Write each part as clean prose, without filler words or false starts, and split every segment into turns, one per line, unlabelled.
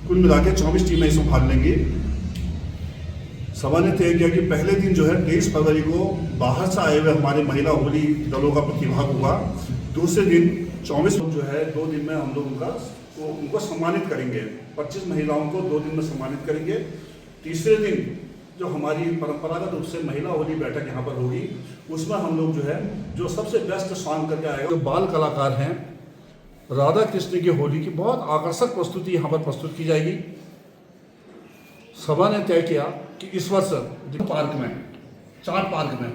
कुल मिला के 24 टीमें इसमें भाग लेंगी। सभा ने तय किया कि पहले दिन जो है 23 फरवरी को बाहर से आए हुए हमारे महिला होली दलों का प्रतिभाग होगा। दूसरे दिन 24 जो है 2 दिन में हम लोग उनको सम्मानित करेंगे। 25 महिलाओं को 2 दिन में सम्मानित करेंगे। तीसरे दिन जो हमारी परंपरागत रूप से महिला होली बैठक यहाँ पर होगी, उसमें हम लोग जो है जो सबसे बेस्ट सॉन्ग करके आएगा, जो बाल कलाकार हैं राधा कृष्ण की होली की बहुत आकर्षक प्रस्तुति यहाँ पर प्रस्तुत की जाएगी। सभा ने तय किया कि इस वर्ष चार पार्क में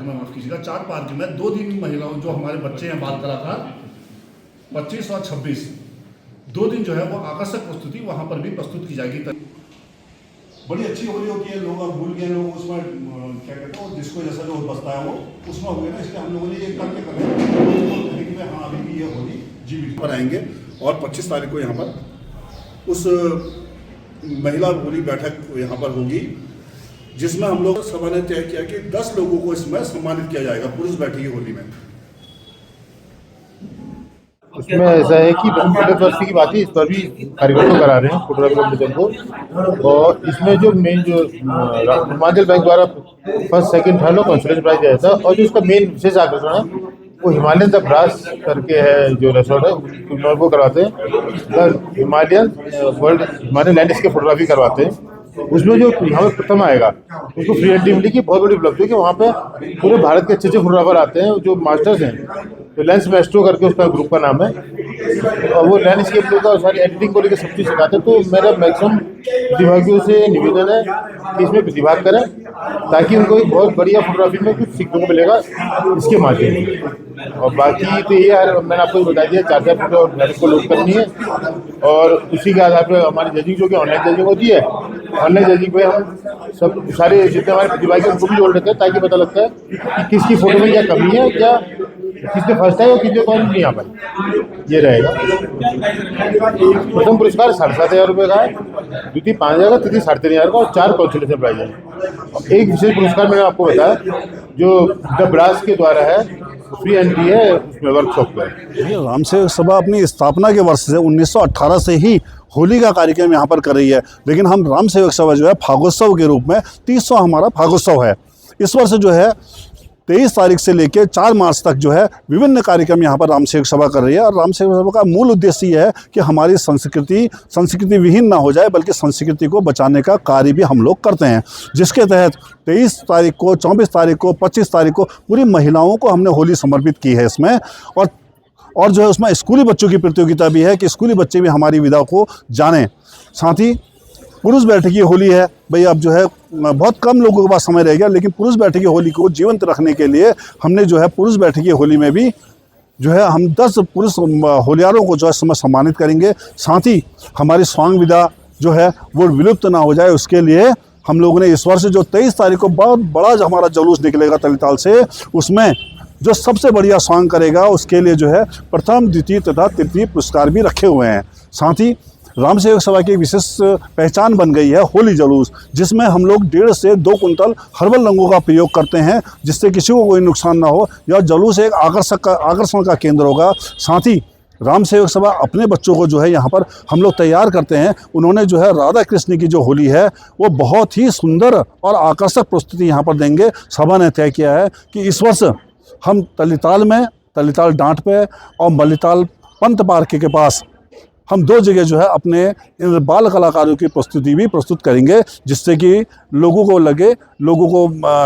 माफ कीजिएगा, 4 पार्क में 2 दिन महिलाओं जो हमारे बच्चे हैं बाल कलाकार 25 और 26 2 दिन जो है वो आकर्षक प्रस्तुति वहाँ पर भी प्रस्तुत की जाएगी। बड़ी अच्छी होली होती है। लोग अब भूल गए, लोग उसमें क्या कहते हैं वो डिस्को जैसा जो बसता है वो उसमें हो गया ना, इसलिए हम लोगों ने ये करके कर रहे हैं हाँ अभी भी ये होली जीवित पर आएंगे। और 25 तारीख को यहाँ पर उस महिला होली बैठक यहाँ पर होगी, जिसमें हम लोग सभा ने तय किया कि 10 लोगों को इसमें सम्मानित किया जाएगा पुरुष बैठकी होली में।
इसमें ऐसा है कि 25 वर्ष की बात है, इस पर भी कार्यक्रम करा रहे हैं फोटोग्राफी कॉम्पिटिशन को। और इसमें जो मेन जो हिमाचल बैंक द्वारा फर्स्ट सेकंड थर्ड और कंसोलेशन प्राइज दिया था, और जो इसका मेन विशेष आकर्षण है वो हिमालयन द ब्रास करके है जो रेस्टोरेंट है, वो करवाते हैं Himalayan world Himalayan landscape photography करवाते हैं। उसमें जो यहाँ पे प्रथम आएगा उसको फ्री एंट्री मिली की बहुत बड़ी उपलब्धि है कि वहाँ पे पूरे भारत के अच्छे अच्छे फोटोग्राफर आते हैं जो मास्टर्स हैं। तो लेंस मैस्ट्रो करके उसका ग्रुप का नाम है, और वो लैंडस्केप लोग और सारी एडिटिंग को लेकर सब चीज़ सिखाते हैं। तो मेरा मैक्सिमम प्रतिभागियों से निवेदन है कि इसमें प्रतिभाग करें ताकि उनको एक बहुत बढ़िया फोटोग्राफी में कुछ सीखने को मिलेगा इसके माध्यम से। और बाकी तो ये यार मैंने आपको बता दिया 4 फोटो मेरे को लोड करनी है, और उसी के आधार पर हमारी जजिंग जो कि ऑनलाइन जजिंग होती है, ऑनलाइन जजिंग पे हम सब सारे जितने हमारे प्रतिभागी उनको भी जोड़ लेते हैं ताकि पता लगता है कि किसकी फोटो में क्या कमी है, क्या किसने फर्स्ट है और किसने कौन नहीं आ पाई। ये रहेगा। प्रथम पुरस्कार 7,500 रुपये का है, द्वितीय 5,000 का, तृतीय 3,500 का, और 4 कंसोलेशन प्राइज है। एक विशेष पुरस्कार मैंने आपको बताया जो द ब्रास के द्वारा है, फ्री एंट्री है उसमें वर्कशॉप पर।
राम सेवक सभा अपनी स्थापना के वर्ष से 1918 से ही होली का कार्यक्रम यहाँ पर कर रही है, लेकिन हम राम सेवक सभा जो है फागोत्सव के रूप में 30वां हमारा फागोत्सव है। इस वर्ष जो है 23 तारीख से लेकर 4 मार्च तक जो है विभिन्न कार्यक्रम यहाँ पर राम सेवक सभा कर रही है। और राम सेवक सभा का मूल उद्देश्य ये है कि हमारी संस्कृति विहीन ना हो जाए, बल्कि संस्कृति को बचाने का कार्य भी हम लोग करते हैं, जिसके तहत 23 तारीख को, 24 तारीख को, 25 तारीख को पूरी महिलाओं को हमने होली समर्पित की है इसमें। और जो है उसमें स्कूली बच्चों की प्रतियोगिता भी है कि स्कूली बच्चे भी हमारी विधा को जानें। साथ ही पुरुष बैठकी होली है भाई, अब जो है बहुत कम लोगों के पास समय रह गया, लेकिन पुरुष बैठकी होली को जीवंत रखने के लिए हमने जो है पुरुष बैठकी होली में भी जो है हम 10 पुरुष होलियारों को जो है समय सम्मानित करेंगे। साथ ही हमारी स्वांग विधा जो है वो विलुप्त ना हो जाए, उसके लिए हम लोगों ने इस वर्ष जो 23 तारीख को बहुत बड़ा जो हमारा जुलूस निकलेगा तलीताल से, उसमें जो सबसे बढ़िया स्वांग करेगा उसके लिए जो है प्रथम, द्वितीय तथा तृतीय पुरस्कार भी रखे हुए हैं। साथ ही राम सेवक सभा की विशेष पहचान बन गई है होली जुलूस, जिसमें हम लोग 1.5 से 2 कुंटल हर्बल रंगों का प्रयोग करते हैं, जिससे किसी को कोई नुकसान ना हो। यह जुलूस एक आकर्षण का केंद्र होगा। साथ ही राम सेवक सभा अपने बच्चों को जो है यहाँ पर हम लोग तैयार करते हैं। उन्होंने जो है राधा कृष्ण की जो होली है वो बहुत ही सुंदर और आकर्षक प्रस्तुति यहाँ पर देंगे। सभा ने तय किया है कि इस वर्ष हम तलीताल डांट पे और मल्लीताल पंत पार्क के पास हम 2 जगह जो है अपने इन बाल कलाकारों की प्रस्तुति भी प्रस्तुत करेंगे, जिससे कि लोगों को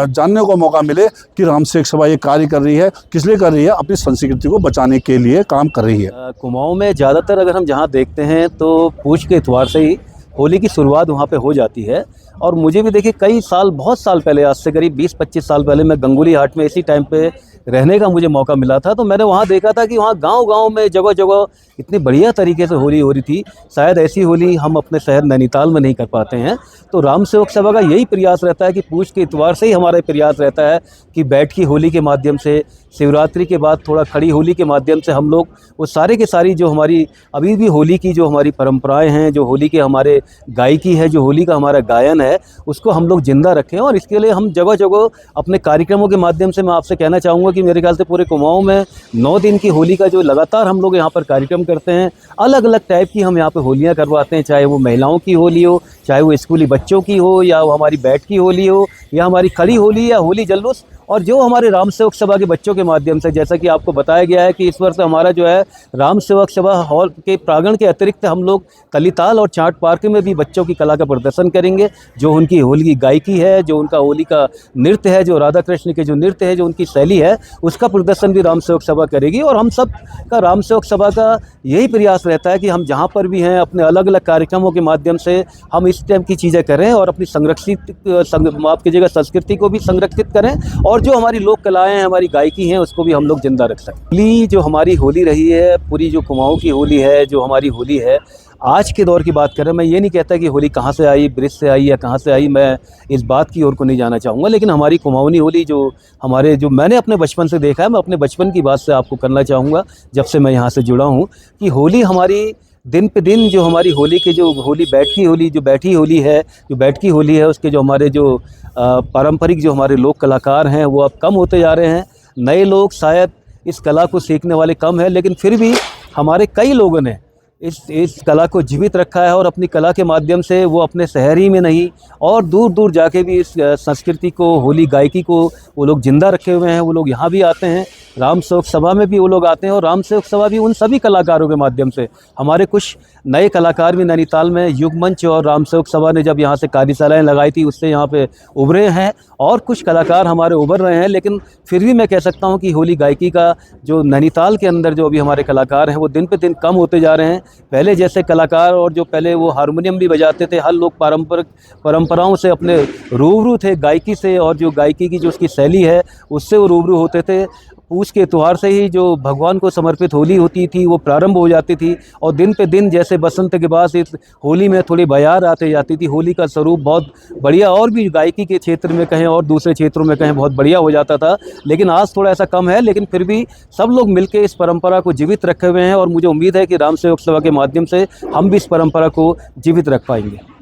जानने को मौका मिले कि राम सेवक सभा ये कार्य कर रही है, किस लिए कर रही है, अपनी संस्कृति को बचाने के लिए काम कर रही है।
कुमाऊं में ज़्यादातर अगर हम जहाँ देखते हैं तो पूछ के इतवार से ही होली की शुरुआत वहाँ पे हो जाती है। और मुझे भी देखिए बहुत साल पहले, आज से करीब 20-25 साल पहले मैं गंगोली हाट में इसी टाइम पे रहने का मुझे मौका मिला था, तो मैंने वहाँ देखा था कि वहाँ गांव-गांव में जगह जगह इतनी बढ़िया तरीके से होली हो रही थी। शायद ऐसी होली हम अपने शहर नैनीताल में नहीं कर पाते हैं। तो राम सेवक सभा का यही प्रयास रहता है कि पूछ के इतवार से ही हमारा प्रयास रहता है कि बैठकी होली के माध्यम से, शिवरात्रि के बाद थोड़ा खड़ी होली के माध्यम से हम लोग वो सारे के सारी जो हमारी अभी भी होली की जो हमारी परंपराएं हैं, जो होली के हमारे गायकी है, जो होली का हमारा गायन है, उसको हम लोग ज़िंदा रखें। और इसके लिए हम जगह जगह अपने कार्यक्रमों के माध्यम से मैं आपसे कहना चाहूँगा कि मेरे ख्याल से पूरे कुमाऊँ में 9 दिन की होली का जो लगातार हम लोग यहाँ पर कार्यक्रम करते हैं, अलग अलग टाइप की हम यहाँ पे होलियाँ करवाते हैं, चाहे वो महिलाओं की होली हो, चाहे वो स्कूली बच्चों की हो, या वो हमारी बैठ की होली हो, या हमारी खड़ी होली, या होली जुलूस। और जो हमारे राम सेवक सभा के बच्चों के माध्यम से, जैसा कि आपको बताया गया है कि इस वर्ष हमारा जो है राम सेवक सभा हॉल के प्रांगण के अतिरिक्त हम लोग तलीताल और चाट पार्क में भी बच्चों की कला का प्रदर्शन करेंगे। जो उनकी होली की गायकी है, जो उनका होली का नृत्य है, जो राधा कृष्ण के जो नृत्य है, जो उनकी शैली है, उसका प्रदर्शन भी राम सेवक सभा करेगी। और हम सब का राम सेवक सभा का यही प्रयास रहता है कि हम जहाँ पर भी हैं अपने अलग अलग कार्यक्रमों के माध्यम से हम इस टाइप की चीज़ें करें और अपनी माफ़ कीजिएगा संस्कृति को भी संरक्षित करें, और जो हमारी लोक कलाएं हैं, हमारी गायकी हैं, उसको भी हम लोग जिंदा रख सकें। होली जो हमारी होली रही है, पूरी जो कुमाऊँ की होली है, जो हमारी होली है, आज के दौर की बात करें, मैं ये नहीं कहता कि होली कहाँ से आई, ब्रिज से आई या कहाँ से आई, मैं इस बात की ओर को नहीं जाना चाहूँगा। लेकिन हमारी कुमाऊनी होली जो मैंने अपने बचपन से देखा है, मैं अपने बचपन की बात से आपको करना चाहूँगा, जब से मैं यहाँ से जुड़ा हूँ, कि होली हमारी दिन पे दिन जो हमारी होली के जो होली बैठी होली है, उसके जो हमारे जो पारंपरिक जो हमारे लोक कलाकार हैं वो अब कम होते जा रहे हैं। नए लोग शायद इस कला को सीखने वाले कम हैं, लेकिन फिर भी हमारे कई लोगों ने इस कला को जीवित रखा है, और अपनी कला के माध्यम से वो अपने शहर ही में नहीं और दूर दूर जाके भी इस संस्कृति को, होली गायकी को वो लोग जिंदा रखे हुए हैं। वो लोग यहाँ भी आते हैं, राम सेवक सभा में भी वो लोग आते हैं, और राम सेवक सभा भी उन सभी कलाकारों के माध्यम से, हमारे कुछ नए कलाकार भी नैनीताल में युग मंच और राम सेवक सभा ने जब यहाँ से कार्यशालाएँ लगाई थी, उससे यहाँ पे उभरे हैं, और कुछ कलाकार हमारे उभर रहे हैं। लेकिन फिर भी मैं कह सकता हूँ कि होली गायकी का जो नैनीताल के अंदर जो अभी हमारे कलाकार हैं, वो दिन पे दिन कम होते जा रहे हैं। पहले जैसे कलाकार, और जो पहले वो हारमोनियम भी बजाते थे, हर लोग परंपराओं से अपने रूबरू थे गायकी से, और जो गायकी की जो उसकी शैली है उससे वो रूबरू होते थे। पूछ के त्योहार से ही जो भगवान को समर्पित होली होती थी वो प्रारंभ हो जाती थी, और दिन पे दिन जैसे बसंत के बाद इस होली में थोड़ी बयार आते जाती थी, होली का स्वरूप बहुत बढ़िया, और भी गायकी के क्षेत्र में कहें और दूसरे क्षेत्रों में कहें बहुत बढ़िया हो जाता था। लेकिन आज थोड़ा ऐसा कम है, लेकिन फिर भी सब लोग मिलकर इस परंपरा को जीवित रखे हुए हैं, और मुझे उम्मीद है कि राम सेवक सभा के माध्यम से हम भी इस परंपरा को जीवित रख पाएंगे।